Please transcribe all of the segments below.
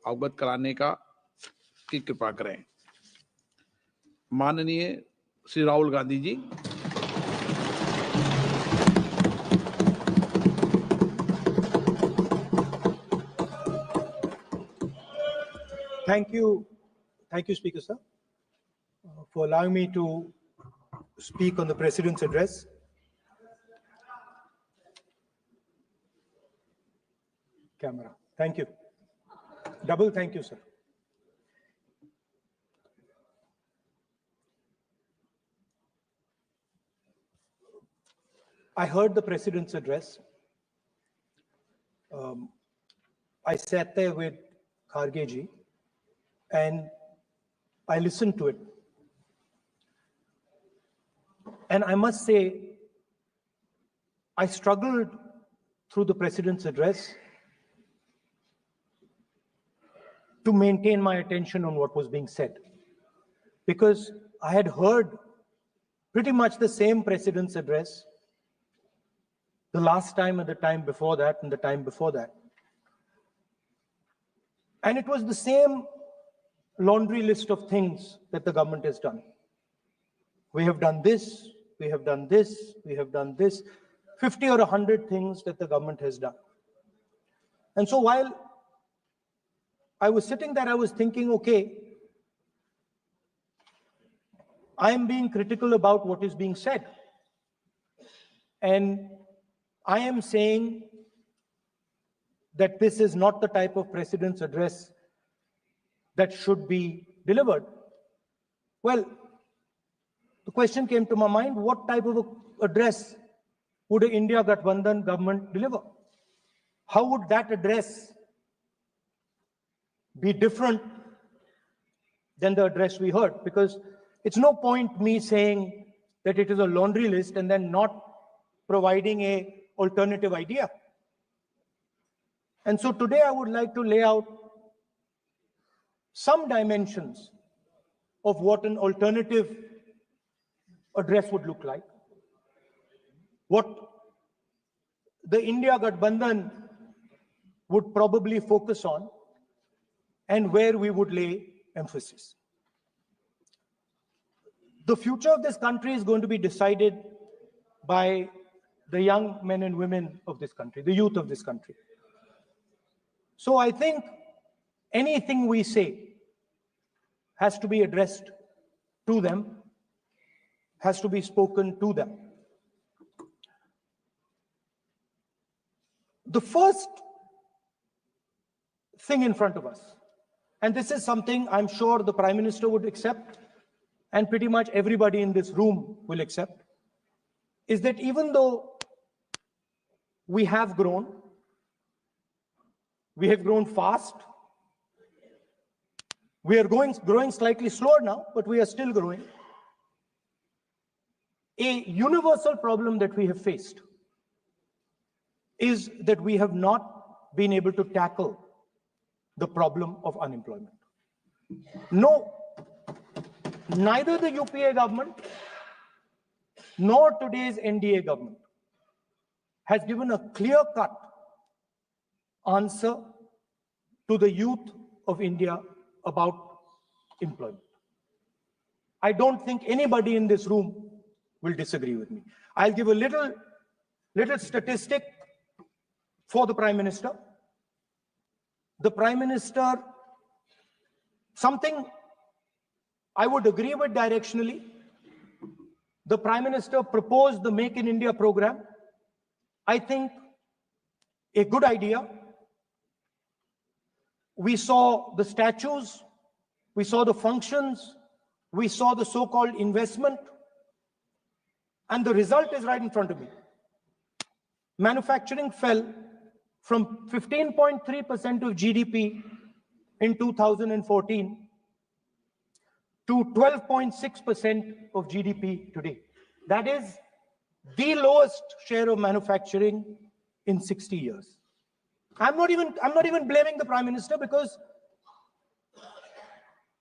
अवगत कराने की कृपा करें। माननीय Shri Rahul Gandhi ji. Thank you, Speaker sir, for allowing me to speak on the President's address. Camera. Thank you. Double thank you, sir. I heard the President's address. I sat there with Kharge ji and I listened to it. And I must say, I struggled through the President's address to maintain my attention on what was being said, because I had heard pretty much the same President's address the last time and the time before that and the time before that. And it was the same laundry list of things that the government has done. We have done this, we have done this, we have done this, 50 or 100 things that the government has done. And so while I was sitting there, I was thinking, okay, I am being critical about what is being said. And I am saying that this is not the type of President's address that should be delivered. Well, the question came to my mind, what type of address would an India Gathbandhan government deliver? How would that address be different than the address we heard? Because it's no point me saying that it is a laundry list and then not providing an alternative idea. And so today I would like to lay out some dimensions of what an alternative address would look like, what the India Gathbandhan would probably focus on, and where we would lay emphasis. The future of this country is going to be decided by the young men and women of this country, the youth of this country. So I think anything we say has to be addressed to them, has to be spoken to them. The first thing in front of us, and this is something I'm sure the Prime Minister would accept, and pretty much everybody in this room will accept, is that even though we have grown fast, we are growing slightly slower now, but we are still growing. A universal problem that we have faced is that we have not been able to tackle the problem of unemployment. No, neither the UPA government nor today's NDA government has given a clear-cut answer to the youth of India about employment. I don't think anybody in this room will disagree with me. I'll give a little statistic for the Prime Minister. The Prime Minister, something I would agree with directionally. The Prime Minister proposed the Make in India program. I think a good idea. We saw the statues, we saw the functions, we saw the so-called investment, and the result is right in front of me. Manufacturing fell from 15.3% of GDP in 2014 to 12.6% of GDP today. That is the lowest share of manufacturing in 60 years. I'm not even blaming the Prime Minister, because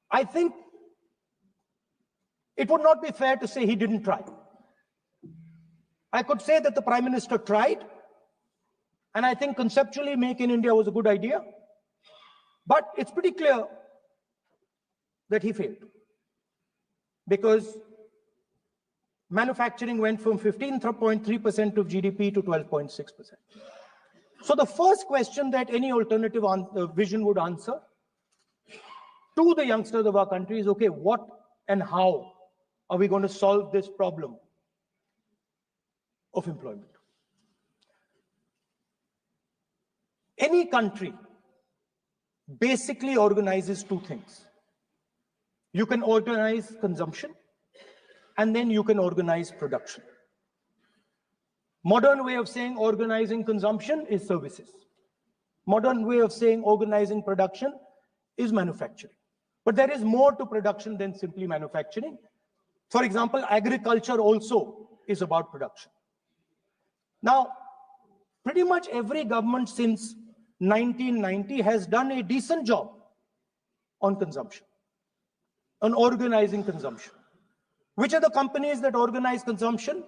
I think it would not be fair to say he didn't try. I could say that the Prime Minister tried, and I think conceptually Make in India was a good idea. But it's pretty clear that he failed, because manufacturing went from 15.3% of GDP to 12.6%. So the first question that any alternative vision would answer to the youngsters of our country is, okay, what and how are we going to solve this problem of employment? Any country basically organizes two things. You can organize consumption, and then you can organize production. Modern way of saying organizing consumption is services. Modern way of saying organizing production is manufacturing. But there is more to production than simply manufacturing. For example, agriculture also is about production. Now, pretty much every government since 1990 has done a decent job on consumption, on organizing consumption. Which are the companies that organize consumption?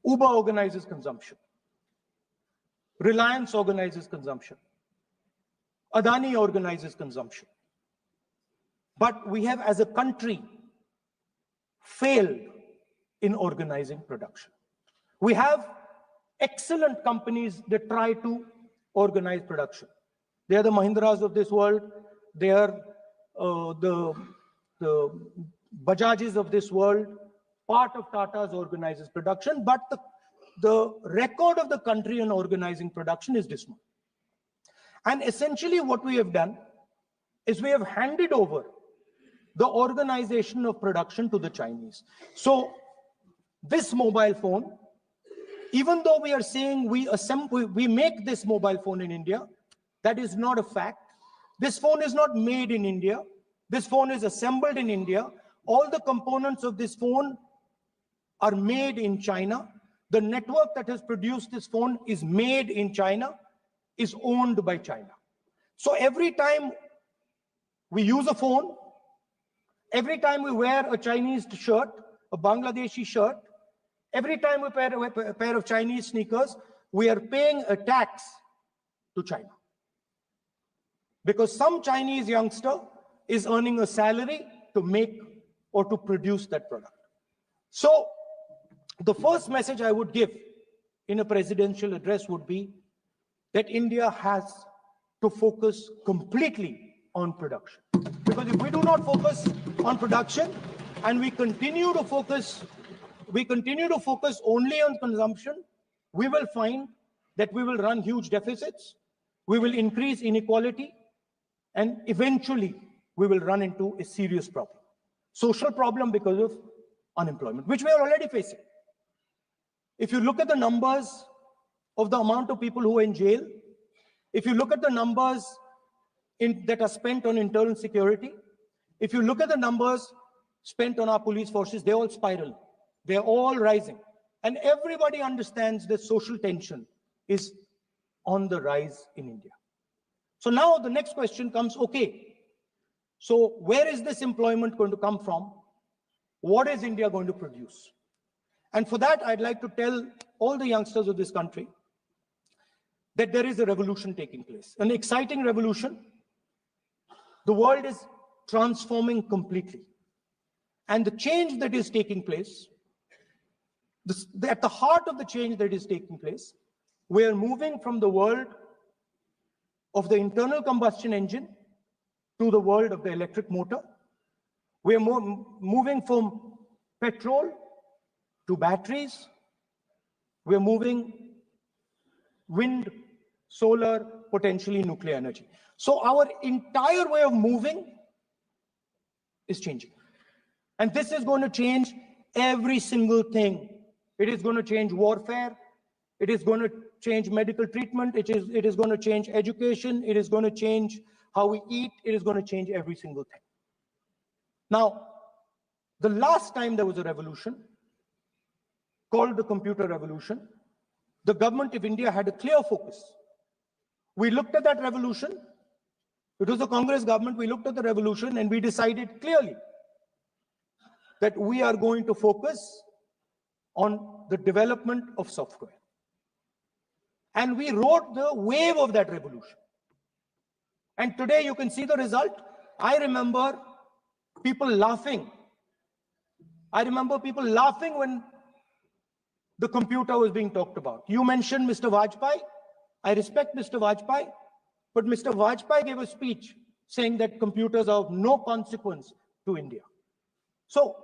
Uber organizes consumption. Reliance organizes consumption. Adani organizes consumption. But we have, as a country, failed in organizing production. We have excellent companies that try to organize production. They are the Mahindras of this world. They are the Bajajs of this world. Part of Tata's organizes production, but the record of the country in organizing production is dismal. And essentially what we have done is we have handed over the organization of production to the Chinese. So this mobile phone, even though we are saying we make this mobile phone in India, that is not a fact. This phone is not made in India. This phone is assembled in India. All the components of this phone are made in China. The network that has produced this phone is made in China, is owned by China. So every time we use a phone, every time we wear a Chinese shirt, a Bangladeshi shirt, every time we wear a pair of Chinese sneakers, we are paying a tax to China. Because some Chinese youngster is earning a salary to make or to produce that product. So the first message I would give in a presidential address would be that India has to focus completely on production. Because if we do not focus on production and we continue to focus only on consumption, we will find that we will run huge deficits, we will increase inequality, and eventually we will run into a serious problem. Social problem because of unemployment, which we are already facing. If you look at the numbers of the amount of people who are in jail, if you look at the numbers that are spent on internal security, if you look at the numbers spent on our police forces, they all spiral. They're all rising. And everybody understands that social tension is on the rise in India. So now the next question comes, okay, so where is this employment going to come from? What is India going to produce? And for that, I'd like to tell all the youngsters of this country that there is a revolution taking place, an exciting revolution. The world is transforming completely. And the change that is taking place, at the heart of the change that is taking place, we are moving from the world of the internal combustion engine to the world of the electric motor. We are moving from petrol to batteries. We are moving wind, solar, potentially nuclear energy. So our entire way of moving is changing. And this is going to change every single thing. It is going to change warfare. It is going to change medical treatment. It is going to change education. It is going to change how we eat. It is going to change every single thing. Now, the last time there was a revolution called the computer revolution, the government of India had a clear focus. We looked at that revolution. It was the Congress government. We looked at the revolution and we decided clearly that we are going to focus on the development of software. And we rode the wave of that revolution. And today you can see the result. I remember people laughing. When the computer was being talked about. You mentioned Mr. Vajpayee. I respect Mr. Vajpayee, but Mr. Vajpayee gave a speech saying that computers are of no consequence to India. So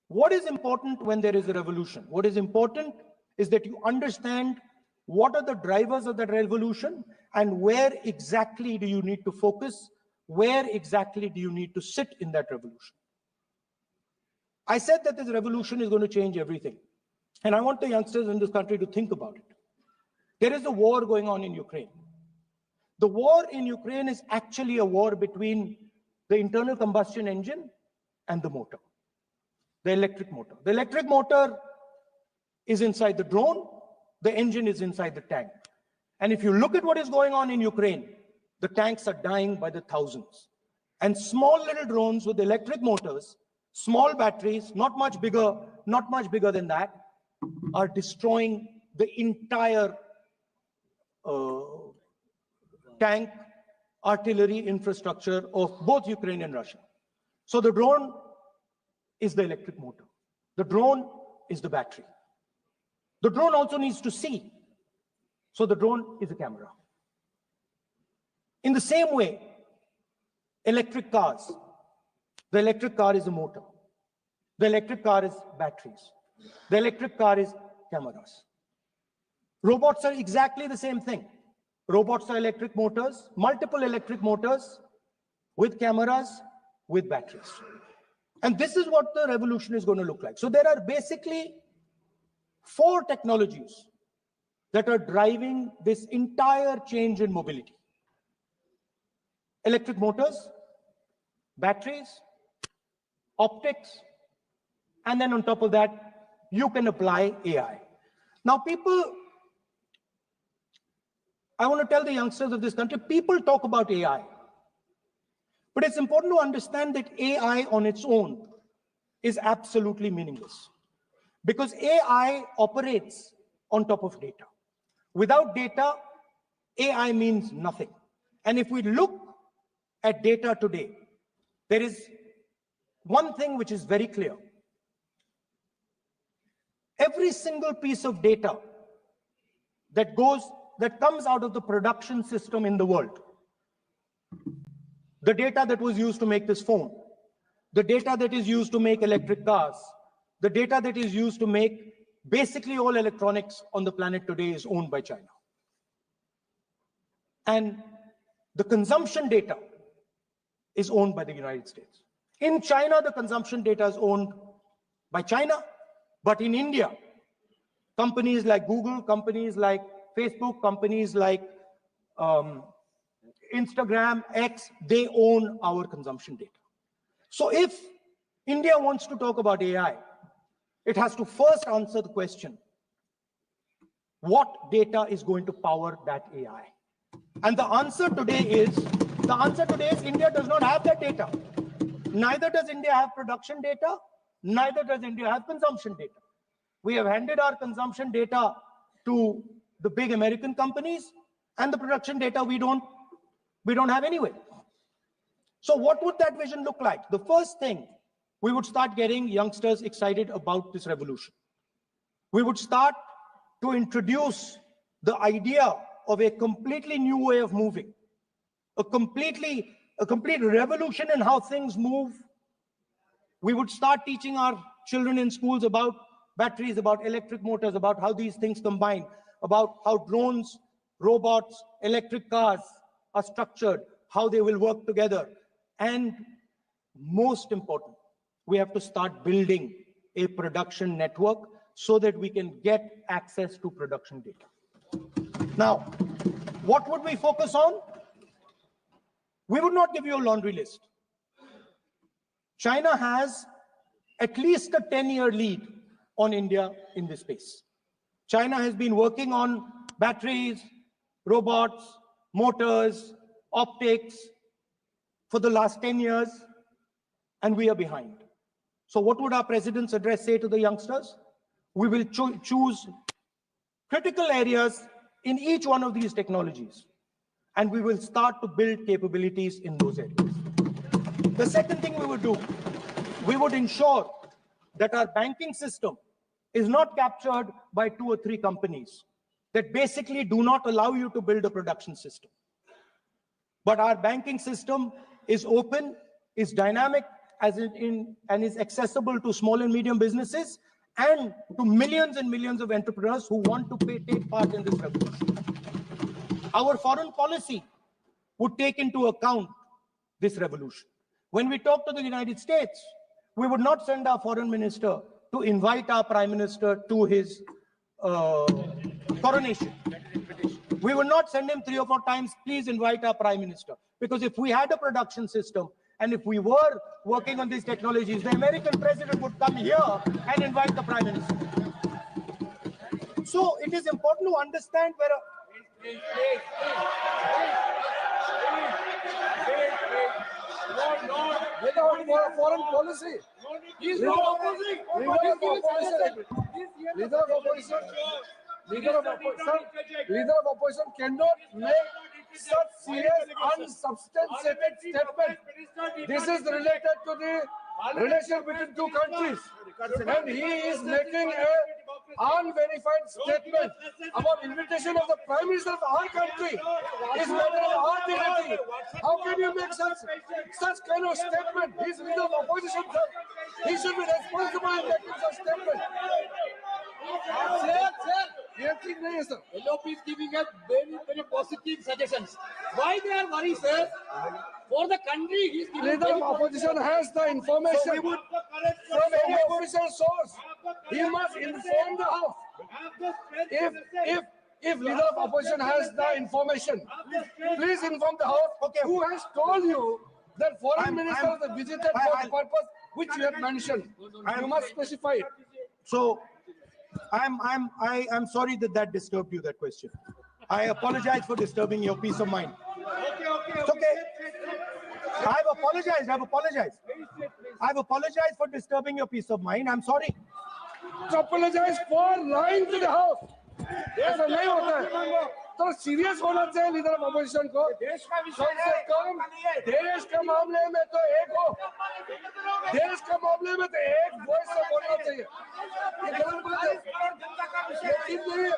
what is important when there is a revolution? What is important is that you understand what are the drivers of that revolution and where exactly do you need to focus, where exactly do you need to sit in that revolution. I said that this revolution is going to change everything. And I want the youngsters in this country to think about it. There is a war going on in Ukraine. The war in Ukraine is actually a war between the internal combustion engine and the motor, the electric motor. The electric motor is inside the drone, the engine is inside the tank. And if you look at what is going on in Ukraine, the tanks are dying by the thousands. And small little drones with electric motors, small batteries, not much bigger than that, are destroying the entire tank artillery infrastructure of both Ukraine and Russia. So the drone is the electric motor. The drone is the battery. The drone also needs to see. So the drone is a camera. In the same way, electric cars, the electric car is a motor. The electric car is batteries. The electric car is cameras. Robots are exactly the same thing. Robots are electric motors, multiple electric motors with cameras, with batteries. And this is what the revolution is going to look like. So there are basically 4 technologies that are driving this entire change in mobility. Electric motors, batteries, optics, and then on top of that, you can apply AI. Now I want to tell the youngsters of this country, people talk about AI. But it's important to understand that AI on its own is absolutely meaningless. Because AI operates on top of data. Without data, AI means nothing. And if we look at data today, there is one thing which is very clear. Every single piece of data that comes out of the production system in the world, the data that was used to make this phone, the data that is used to make electric cars, the data that is used to make basically all electronics on the planet today is owned by China. And the consumption data is owned by the United States. In China, the consumption data is owned by China, but in India, companies like Google, companies like Facebook, companies like Instagram, X, they own our consumption data. So if India wants to talk about AI, it has to first answer the question, what data is going to power that AI? And the answer today is India does not have that data. Neither does India have production data, neither does India have consumption data. We have handed our consumption data to the big American companies, and the production data we don't have anyway. So what would that vision look like? The first thing, we would start getting youngsters excited about this revolution. We would start to introduce the idea of a completely new way of moving, a complete revolution in how things move. We would start teaching our children in schools about batteries, about electric motors, about how these things combine, about how drones, robots, electric cars are structured, how they will work together. And most important, we have to start building a production network so that we can get access to production data. Now, what would we focus on? We would not give you a laundry list. China has at least a 10-year lead on India in this space. China has been working on batteries, robots, motors, optics for the last 10 years, and we are behind. So what would our president's address say to the youngsters? We will choose critical areas in each one of these technologies, and we will start to build capabilities in those areas. The second thing we would do, we would ensure that our banking system is not captured by 2 or 3 companies that basically do not allow you to build a production system. But our banking system is open, is dynamic, and is accessible to small and medium businesses and to millions and millions of entrepreneurs who want to take part in this revolution. Our foreign policy would take into account this revolution. When we talk to the United States, we would not send our foreign minister to invite our prime minister to his coronation. We would not send him 3 or 4 times, please invite our prime minister. Because if we had a production system and if we were working on these technologies, the American president would come here and invite the prime minister. So it is important to understand where foreign policy. Leader of opposition. Leader of opposition cannot make such serious, unsubstantiated statement. This is related to the relation between 2 countries, and he is making an unverified statement about invitation of the Prime Minister of our country. Is matter of our dignity. How can you make such kind of statement? He is leader of opposition, sir. He should be responsible in making such statement. Sir, LOP is giving us very positive suggestions. Why they are worried, sir? For the country, he is giving. Leader of opposition has the information from any official source. He must inform the House. If leader of opposition has the information, please inform the House. Okay. Who has told you that foreign ministers visited for the purpose which you have mentioned? You must specify it. So I'm sorry that disturbed you, that question. I apologize for disturbing your peace of mind. It's okay. I've apologized for disturbing your peace of mind. I'm sorry. To apologize for lying to the House. ऐसा नहीं होता है. तो serious होना चाहिए leader of opposition को. कम से कम देश के मामले में तो एक हो. देश के मामले में तो एक वॉइस से बोलना चाहिए. ये गलत बात है. यकीन नहीं है.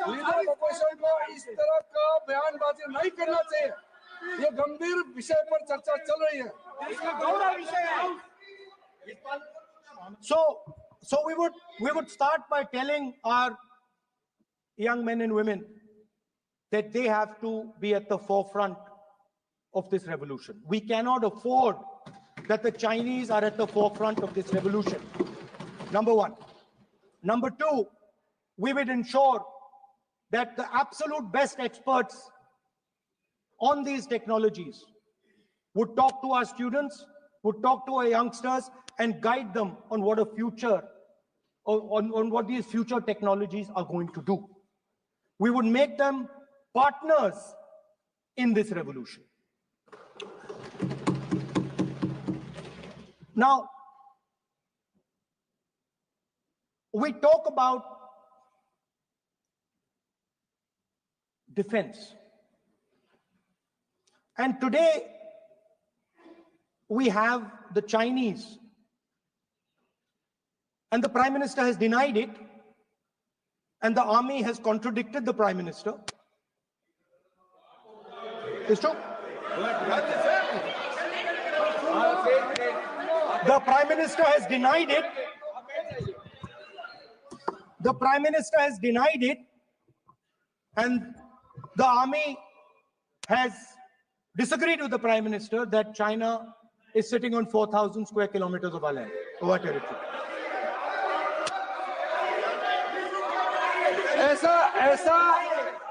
लीडर ऑफ अपोजिशन को इस तरह का बयानबाजी नहीं करना चाहिए. ये गंभीर विषय पर चर्चा चल रही है. इसका गौरव विषय है. So we would start by telling our young men and women that they have to be at the forefront of this revolution. We cannot afford that the Chinese are at the forefront of this revolution. Number 1. Number 2, we would ensure that the absolute best experts on these technologies would talk to our students, would talk to our youngsters, and guide them on what a future, on what these future technologies are going to do. We would make them partners in this revolution. Now, we talk about defense. And today, we have the Chinese, and the Prime Minister has denied it, and the army has contradicted the Prime Minister. It's true. The Prime Minister has denied it. The Prime Minister has denied it, and the army has disagreed with the Prime Minister that China is sitting on 4,000 square kilometers of our land, of our territory.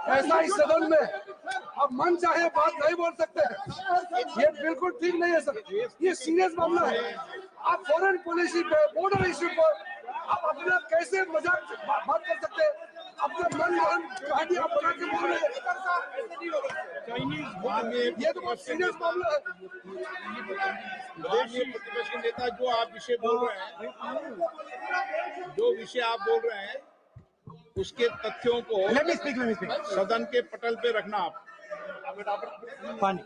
ऐसा इस सदन में अब मन चाहे बात नहीं बोल सकते. ये बिल्कुल ठीक नहीं है सर. ये सीरियस मामला है. आप फॉरेन पॉलिसी पे, बॉर्डर इश्यू पर आप अपना कैसे मजाक बात कर सकते हैं? अपना मन कहानी आप बना के बोल रहे हैं. ये तो बहुत सीरियस मामला है. प्रतिपक्ष के नेता जो आप विषय बोल रहे हैं, उसके तथ्यों को सदन के पटल पे रखना आप. Pani.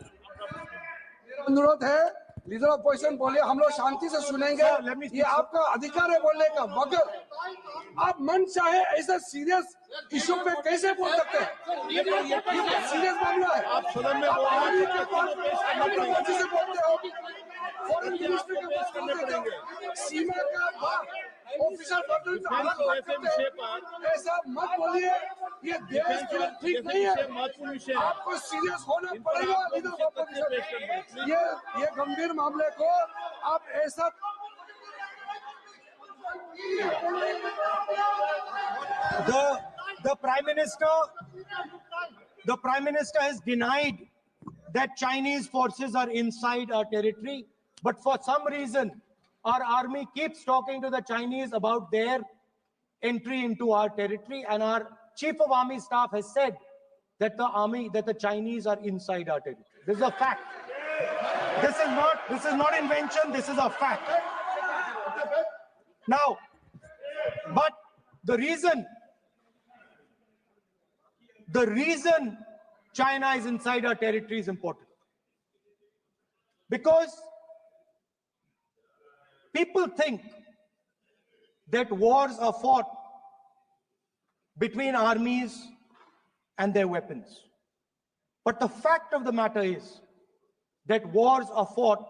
मेरा अनुरोध है, लीडर अपोजिशन बोलिए, हम लोग शांति से सुनेंगे। Sir, let me speak, ये आपका अधिकार है बोलने का, मगर आप मन चाहे ऐसा सीरियस इशू पे कैसे बोल सकते हैं? ये सीरियस मामला है। आप सदन में बोल रहे हैं, डिप्लोमेसी से बोलते हो, फॉरेन मिनिस्टर के पास बोलते हो, सीमा का बात ऑफिसर बदल से अलग बात करते हो, ऐसा मत बोलिए। ये देश के लिए ठीक नहीं है। महत्वपूर्ण विषय है। आपको सीरियस होना पड़ेगा लीडर ऑफ अपोजिशन। ये गंभीर मामले को आप ऐसा The Prime Minister has denied that Chinese forces are inside our territory, but for some reason, our army keeps talking to the Chinese about their entry into our territory, and our Chief of Army Staff has said that the Chinese are inside our territory. This is a fact. This is not invention. This is a fact. Now, but the reason China is inside our territory is important, because people think that wars are fought between armies and their weapons. But the fact of the matter is that wars are fought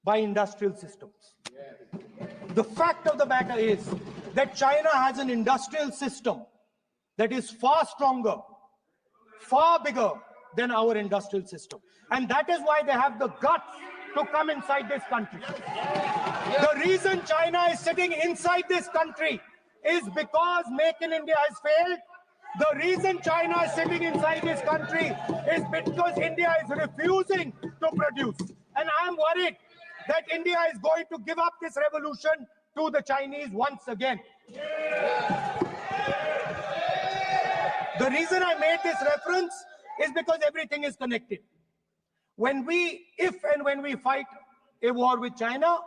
by industrial systems. The fact of the matter is that China has an industrial system that is far stronger, far bigger than our industrial system. And that is why they have the guts to come inside this country. The reason China is sitting inside this country is because Make in India has failed. The reason China is sitting inside this country is because India is refusing to produce. And I am worried that India is going to give up this revolution to the Chinese once again. The reason I made this reference is because everything is connected. If and when we fight a war with China,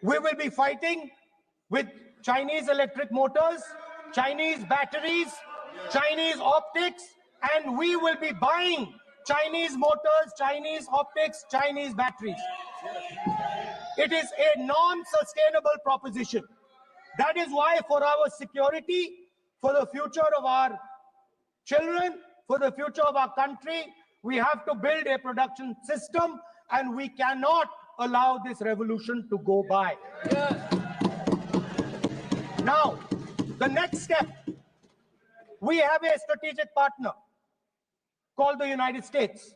we will be fighting with Chinese electric motors, Chinese batteries, Chinese optics, and we will be buying Chinese motors, Chinese optics, Chinese batteries. It is a non-sustainable proposition. That is why, for our security, for the future of our children, for the future of our country, we have to build a production system, and we cannot allow this revolution to go by. Now, the next step, we have a strategic partner called the United States.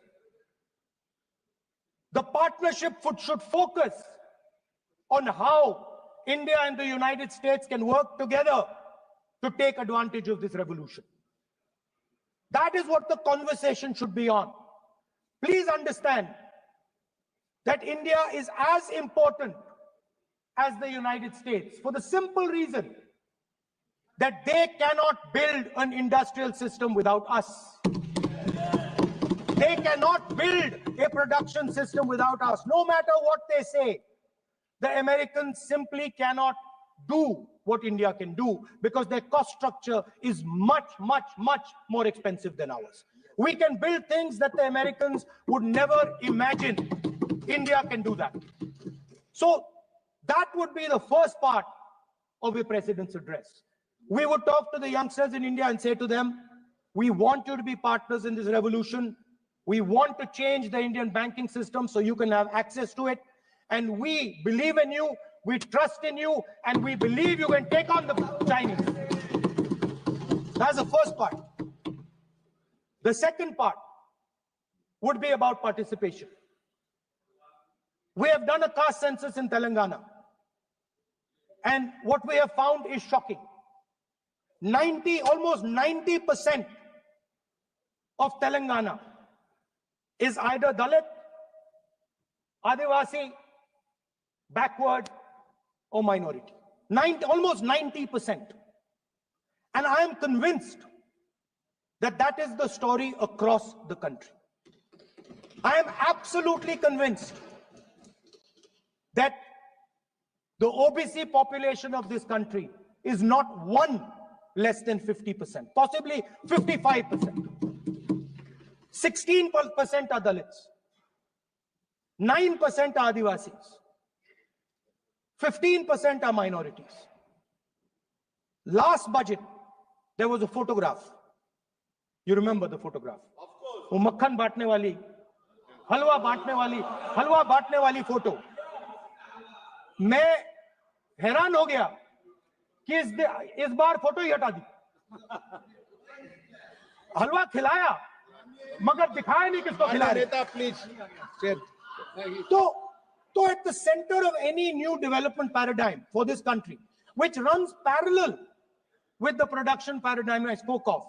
The partnership should focus on how India and the United States can work together to take advantage of this revolution. That is what the conversation should be on. Please understand that India is as important as the United States for the simple reason that they cannot build an industrial system without us. They cannot build a production system without us. No matter what they say, the Americans simply cannot do what India can do because their cost structure is much, much, much more expensive than ours. We can build things that the Americans would never imagine. India can do that. So that would be the first part of a president's address. We would talk to the youngsters in India and say to them, we want you to be partners in this revolution. We want to change the Indian banking system so you can have access to it. And we believe in you, we trust in you, and we believe you can take on the Chinese. That's the first part. The second part would be about participation. We have done a caste census in Telangana. And what we have found is shocking. Almost 90% of Telangana is either Dalit, Adivasi, backward, or minority. Almost 90%. And I am convinced that that is the story across the country. I am absolutely convinced that the OBC population of this country is not one less than 50%, possibly 55%. 16% are Dalits, 9% are Adivasis, 15% are minorities. Last budget, there was a photograph. You remember the photograph? Of course. वो मक्खन बांटने वाली, हलवा बांटने वाली photo. मैं हैरान हो गया कि इस बार फोटो ही हटा दी. हलवा खिलाया मगर दिखाया नहीं किसको खिला रहे. तो at the center of any new development paradigm for this country, which runs parallel with the production paradigm I spoke of,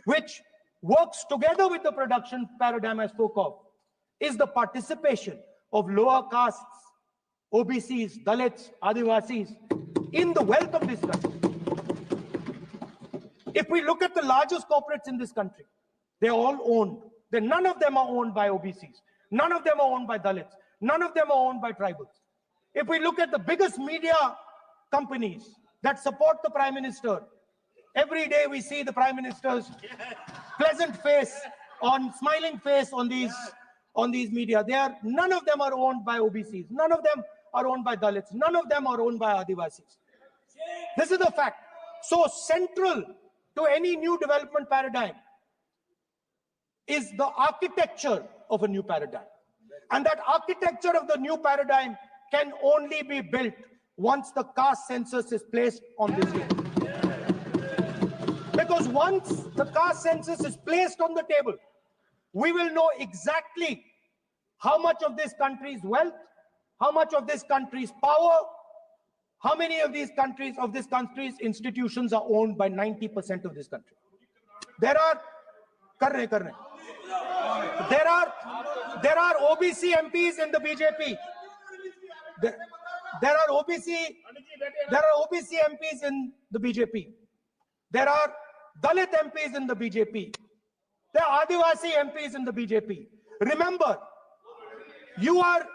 which works together with the production paradigm I spoke of, is the participation of lower castes, OBCs, Dalits, Adivasis in the wealth of this country. If we look at the largest corporates in this country, they're all owned. None of them are owned by OBCs. None of them are owned by Dalits. None of them are owned by tribals. If we look at the biggest media companies that support the Prime Minister, every day we see the Prime Minister's pleasant face, smiling face on these media. None of them are owned by OBCs. None of them are owned by Dalits. None of them are owned by Adivasis. This is the fact. So central to any new development paradigm is the architecture of a new paradigm. And that architecture of the new paradigm can only be built once the caste census is placed on this table. Because once the caste census is placed on the table, we will know exactly how much of this country's wealth, how much of this country's power, how many of this country's institutions are owned by 90% of this country. There are OBC MPs in the BJP. There are OBC MPs in the BJP. There are Dalit MPs in the BJP. There are Adivasi MPs in the BJP. Remember, you are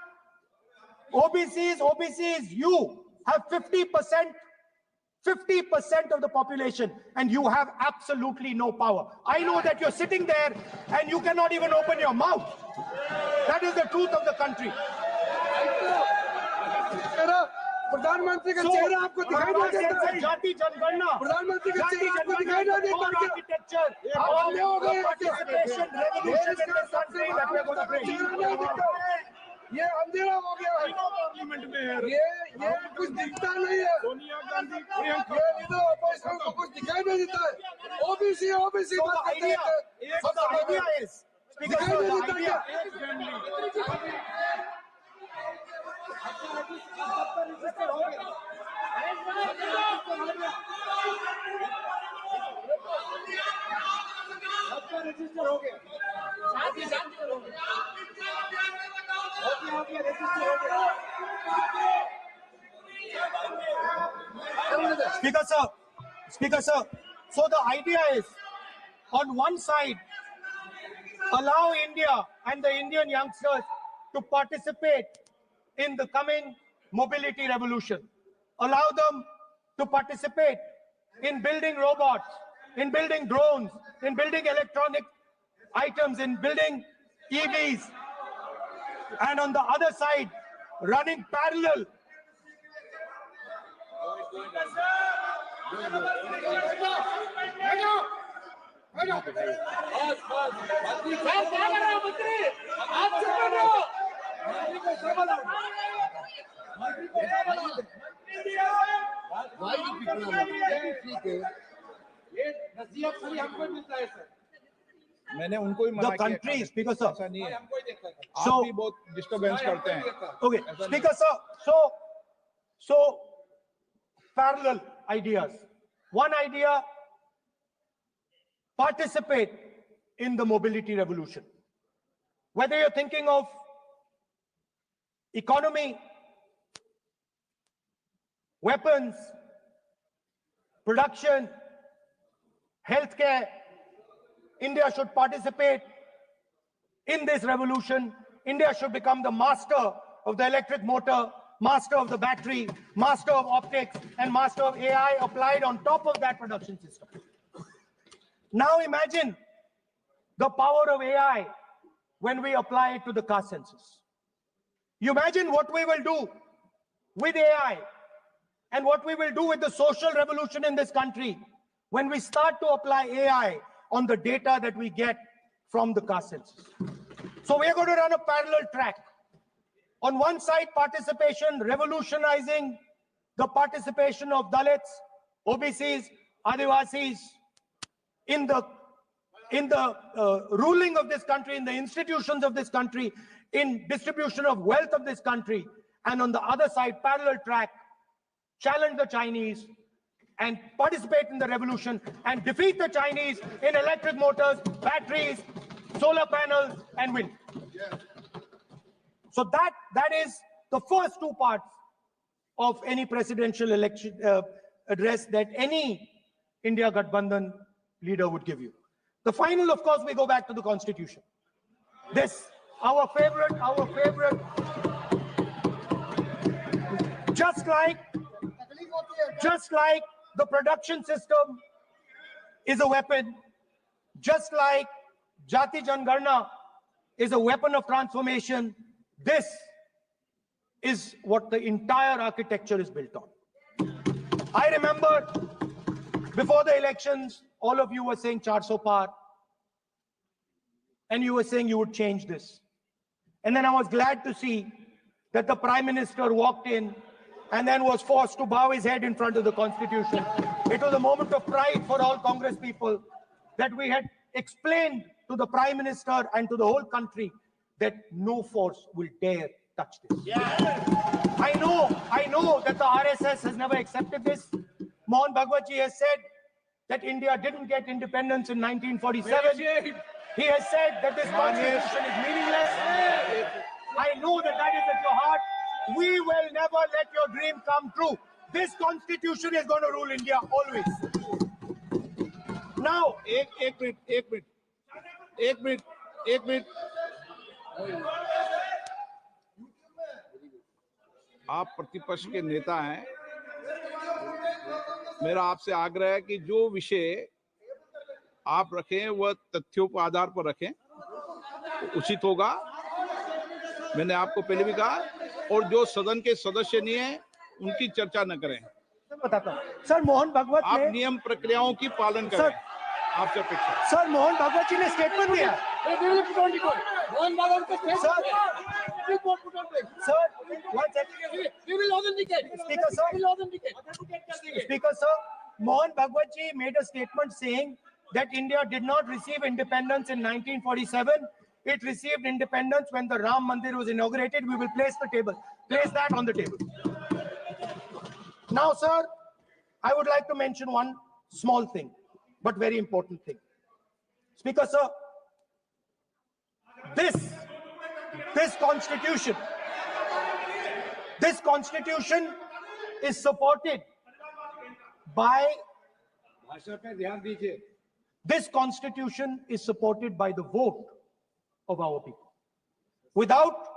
OBCs, you have 50% of the population and you have absolutely no power. I know that you're sitting there and you cannot even open your mouth. That is the truth of the country. प्रधानमंत्री का चेहरा आपको दिखाई नहीं देता. जाति जनगणना, प्रधानमंत्री का चेहरा आपको दिखाई नहीं देता. Architecture, participation, revolution in this country that we're going to bring. ये अंधेरा हो गया है. पार्लियामेंट में है. ये कुछ दिखता नहीं है. सोनिया गांधी ये लीडर ऑपोजिशन को कुछ दिखाई नहीं देता है. ओबीसी बात करते हैं. So the idea is, दिखाई नहीं देता क्या? रजिस्टर हो गया. Speaker sir, so the idea is, on one side, allow India and the Indian youngsters to participate in the coming mobility revolution. Allow them to participate in building robots, in building drones, in building electronic items, in building EVs. And on the other side, running parallel. मैंने उनको ही मना The country, Speaker sir. ऐसा नहीं है. So आप भी बहुत disturbance करते हैं. Okay, Speaker sir. So parallel ideas. One idea: participate in the mobility revolution. Whether you're thinking of economy, weapons, production, healthcare, India should participate in this revolution. India should become the master of the electric motor, master of the battery, master of optics, and master of AI applied on top of that production system. Now imagine the power of AI when we apply it to the caste census. You imagine what we will do with AI and what we will do with the social revolution in this country when we start to apply AI on the data that we get from the caste census. So we are going to run a parallel track. On one side, participation, revolutionizing the participation of Dalits, OBCs, Adivasis in the ruling of this country, in the institutions of this country, in distribution of wealth of this country. And on the other side, parallel track, challenge the Chinese and participate in the revolution and defeat the Chinese in electric motors, batteries, solar panels, and wind. So that is the first two parts of any presidential election address that any India Gathbandhan leader would give you. The final, of course, we go back to the Constitution. This, our favorite, just like the production system is a weapon, just like Jati Jangarna is a weapon of transformation, this is what the entire architecture is built on. I remember before the elections, all of you were saying 400 par, and you were saying you would change this. And then I was glad to see that the Prime Minister walked in and then was forced to bow his head in front of the Constitution. It was a moment of pride for all Congress people that we had explained to the Prime Minister and to the whole country that no force will dare touch this. I know that the RSS has never accepted this. Mohan Bhagwatji has said that India didn't get independence in 1947. He has said that this constitution is meaningless. I know that is at your heart. We will never let your dream come true. This constitution is going to rule India always. Now, एक minute आप प्रतिपक्ष के नेता हैं, मेरा आपसे आग्रह है कि जो विषय आप रखें वह तथ्यों के आधार पर रखें, उचित होगा। मैंने आपको पहले भी कहा, और जो सदन के सदस्य नहीं है उनकी चर्चा न करें। बताता हूं सर, मोहन भागवत आप नियम प्रक्रियाओं की पालन करें। आपसे अपेक्षा। सर, मोहन भागवत जी ने स्टेटमेंट दिया। मोहन भागवत को Speaker sir, Mohan Bhagwat ji made a statement saying that India did not receive independence in 1947. It received independence when the Ram Mandir was inaugurated. We will place that on the table. Now, sir, I would like to mention one small thing, but very important thing. Speaker sir, this constitution is supported by the vote of our people. Without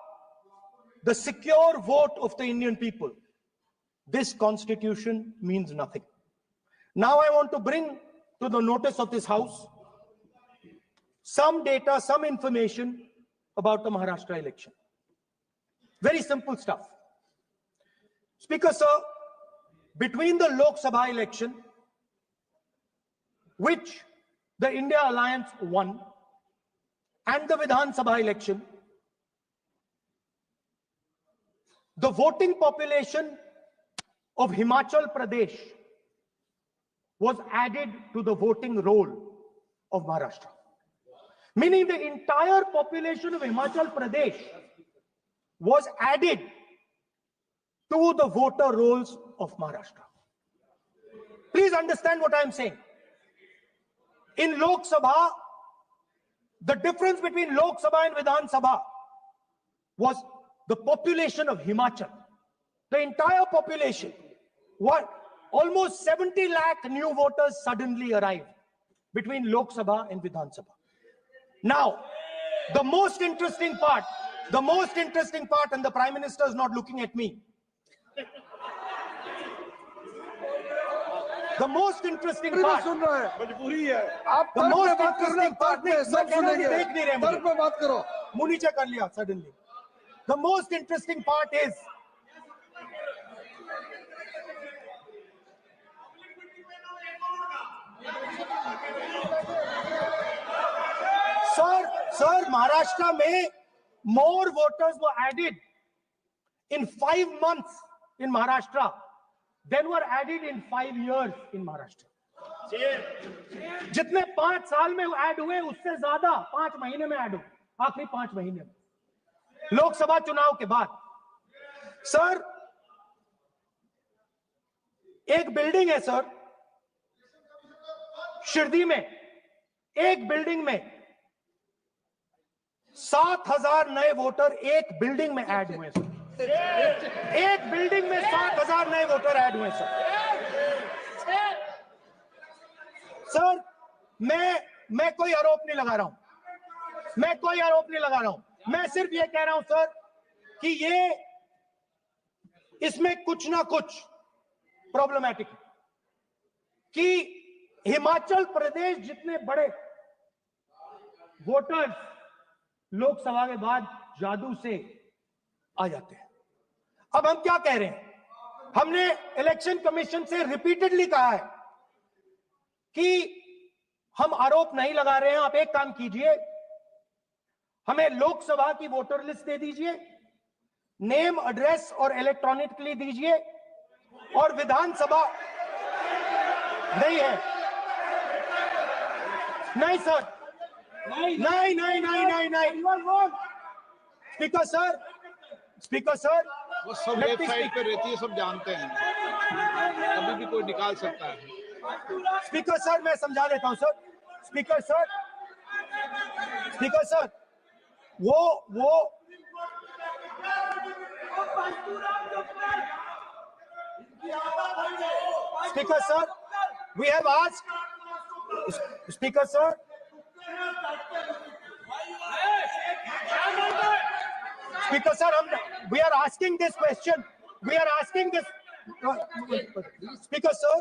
the secure vote of the Indian people, this constitution means nothing. Now I want to bring to the notice of this House some data, some information about the Maharashtra election. Very simple stuff. Speaker sir, between the Lok Sabha election, which the India Alliance won, and the Vidhan Sabha election, the voting population of Himachal Pradesh was added to the voting roll of Maharashtra. Meaning the entire population of Himachal Pradesh was added to the voter rolls of Maharashtra. Please understand what I am saying. In Lok Sabha, the difference between Lok Sabha and Vidhan Sabha was the population of Himachal. The entire population. What? Almost 70 lakh new voters suddenly arrived between Lok Sabha and Vidhan Sabha. Now, the most interesting part, and the Prime Minister is not looking at me. The most interesting पूरी बात part. सुन रहा है, मजबूरी है। आप The तर्क most पे बात करो ना, interesting part तर्क पे सब नहीं, सुनेंगे, देख नहीं रहे मुझे। तर्क पे बात करो। मुंह नीचे कर लिया suddenly. The most interesting part is Sir, Maharashtra में more voters were added in 5 months in Maharashtra than were added in 5 years in Maharashtra. जितने 5 साल में ऐड हुए उससे ज्यादा 5 महीने में ऐड हुए, आखिरी 5 महीने में लोकसभा चुनाव के बाद। सर, एक बिल्डिंग है सर शिरडी में, एक बिल्डिंग में 7,000 नए वोटर एक बिल्डिंग में ऐड हुए सर। एक बिल्डिंग में 7,000 नए वोटर ऐड हुए सर। सर, मैं कोई आरोप नहीं लगा रहा हूं, मैं कोई आरोप नहीं लगा रहा हूं, मैं सिर्फ ये कह रहा हूं सर कि ये इसमें कुछ ना कुछ प्रॉब्लमैटिक है कि हिमाचल प्रदेश जितने बड़े वोटर्स लोकसभा के बाद जादू से आ जाते हैं। अब हम क्या कह रहे हैं, हमने इलेक्शन कमीशन से रिपीटेडली कहा है कि हम आरोप नहीं लगा रहे हैं, आप एक काम कीजिए, हमें लोकसभा की वोटर लिस्ट दे दीजिए, नेम एड्रेस और इलेक्ट्रॉनिकली दीजिए, और विधानसभा नहीं है। नहीं सर, नहीं। स्पीकर सर, वो सब वेबसाइट पे रहती है, सब जानते हैं, कभी भी कोई निकाल सकता है। स्पीकर सर, मैं समझा देता हूं सर। स्पीकर सर, वो speaker sir, we have asked, speaker sir, Speaker sir, we are asking this question. We are asking this. Speaker sir,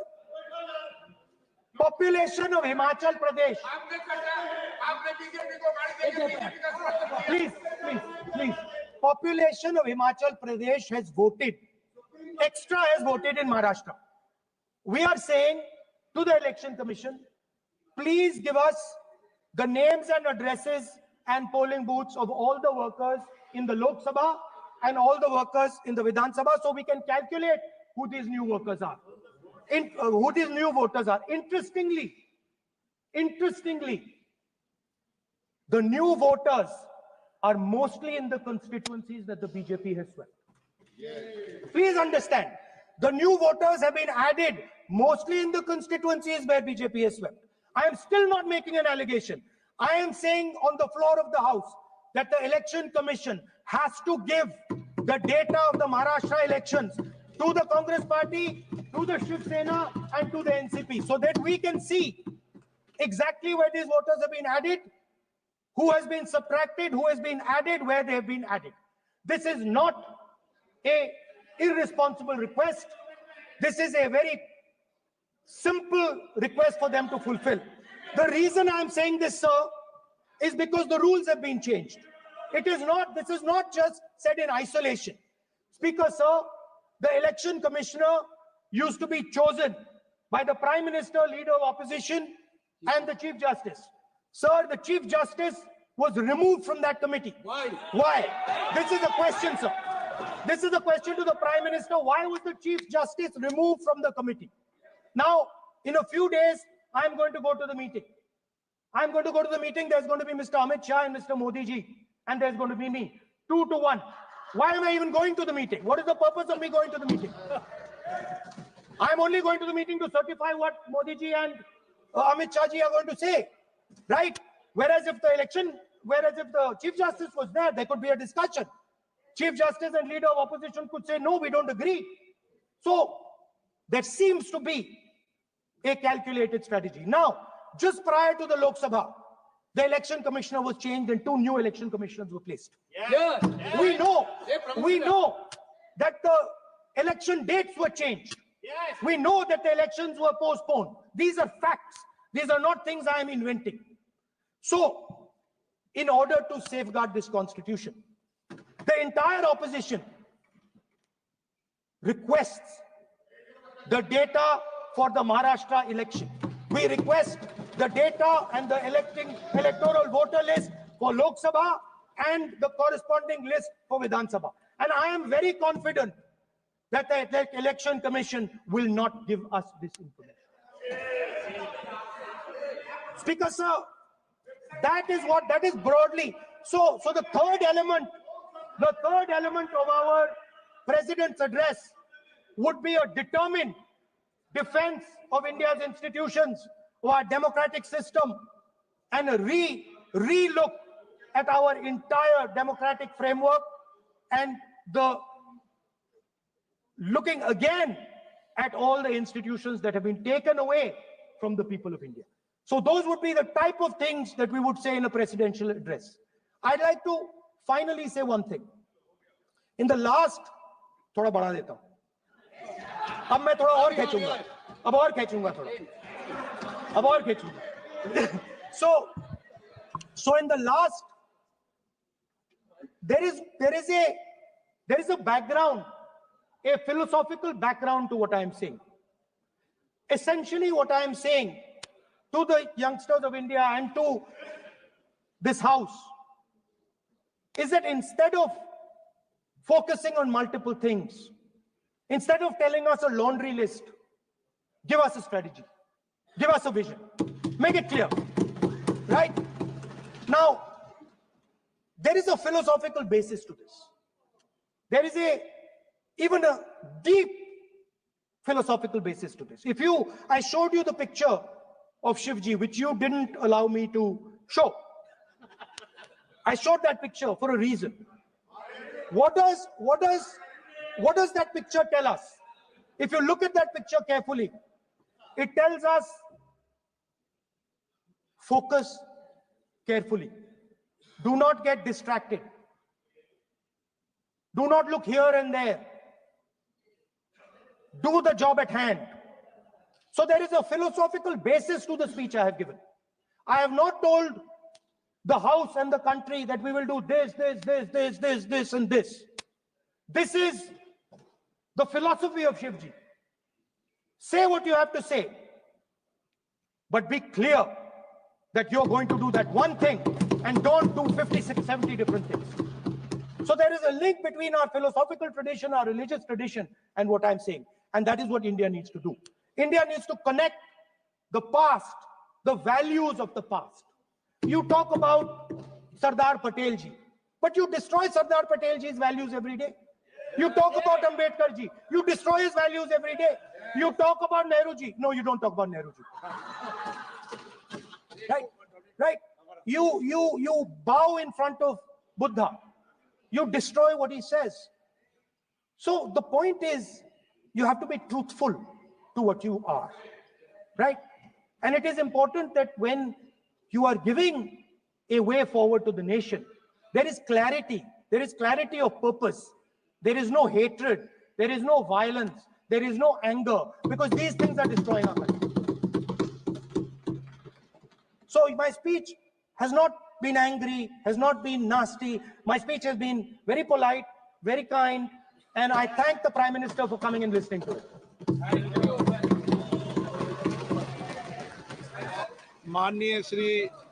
population of Himachal Pradesh. Please. Population of Himachal Pradesh has voted. Extra has voted in Maharashtra. We are saying to the Election Commission, please give us the names and addresses and polling booths of all the workers in the Lok Sabha and all the workers in the Vidhan Sabha, so we can calculate who these new workers are, who these new voters are. Interestingly, the new voters are mostly in the constituencies that the BJP has swept. Please understand, the new voters have been added mostly in the constituencies where BJP has swept. I am still not making an allegation. I am saying on the floor of the House that the Election Commission has to give the data of the Maharashtra elections to the Congress Party, to the Shiv Sena, and to the NCP, so that we can see exactly where these voters have been added, who has been subtracted, who has been added, where they have been added. This is not an irresponsible request. This is a very simple request for them to fulfill. The reason I am saying this, sir, is because the rules have been changed. This is not just said in isolation. Speaker, sir, the election commissioner used to be chosen by the Prime Minister, Leader of Opposition, and the Chief Justice. Sir, the Chief Justice was removed from that committee. Why? This is a question, sir. This is a question to the Prime Minister. Why was the Chief Justice removed from the committee? Now, in a few days, I'm going to go to the meeting. There's going to be Mr. Amit Shah and Mr. Modi ji, and there's going to be me. 2 to 1. Why am I even going to the meeting? What is the purpose of me going to the meeting? I'm only going to the meeting to certify what Modi ji and Amit Shah ji are going to say, right? Whereas if the Chief Justice was there could be a discussion. Chief Justice and Leader of Opposition could say, no, we don't agree. So there seems to be a calculated strategy. Now, just prior to the Lok Sabha, the election commissioner was changed and 2 new election commissioners were placed. We know that the election dates were changed. We know that the elections were postponed. These are facts. These are not things I am inventing. So, in order to safeguard this constitution, the entire opposition requests the data for the Maharashtra election. We request the data and the electoral voter list for Lok Sabha and the corresponding list for Vidhan Sabha. And I am very confident that the Election Commission will not give us this information. Speaker, sir, that is broadly. So the third element of our President's address would be a determined defense of India's institutions, of our democratic system, and a re-look at our entire democratic framework, and the looking again at all the institutions that have been taken away from the people of India. So those would be the type of things that we would say in a presidential address. I'd like to finally say one thing. In the last, थोड़ा बढ़ा देता हूं, अब मैं थोड़ा और खींचूंगा, अब और खींचूंगा थोड़ा, अब और खींचूंगा. So in the last, there is a background, a philosophical background to what I am saying. Essentially, what I am saying to the youngsters of India and to this house is that instead of focusing on multiple things, instead of telling us a laundry list, give us a strategy, give us a vision, make it clear, right? Now, there is a philosophical basis to this. There is even a deep philosophical basis to this. I showed you the picture of Shivji, which you didn't allow me to show. I showed that picture for a reason. What does that picture tell us? If you look at that picture carefully, it tells us focus carefully. Do not get distracted. Do not look here and there. Do the job at hand. So there is a philosophical basis to the speech I have given. I have not told the House and the country that we will do this, and this. This is the philosophy of Shivji. Say what you have to say, but be clear that you're going to do that one thing and don't do 56, 70 different things. So there is a link between our philosophical tradition, our religious tradition, and what I'm saying. And that is what India needs to do. India needs to connect the past, the values of the past. You talk about Sardar Patel ji, but you destroy Sardar Patel ji's values every day. You talk about Ambedkar ji, you destroy his values every day. You talk about Nehru ji. No, you don't talk about Nehru ji. Right? You bow in front of Buddha. You destroy what he says. So the point is, you have to be truthful to what you are, right? And it is important that when you are giving a way forward to the nation, there is clarity. There is clarity of purpose. There is no hatred. There is no violence. There is no anger, because these things are destroying our country. So my speech has not been angry, has not been nasty. My speech has been very polite, very kind, and I thank the Prime Minister for coming and listening to it. माननीय श्री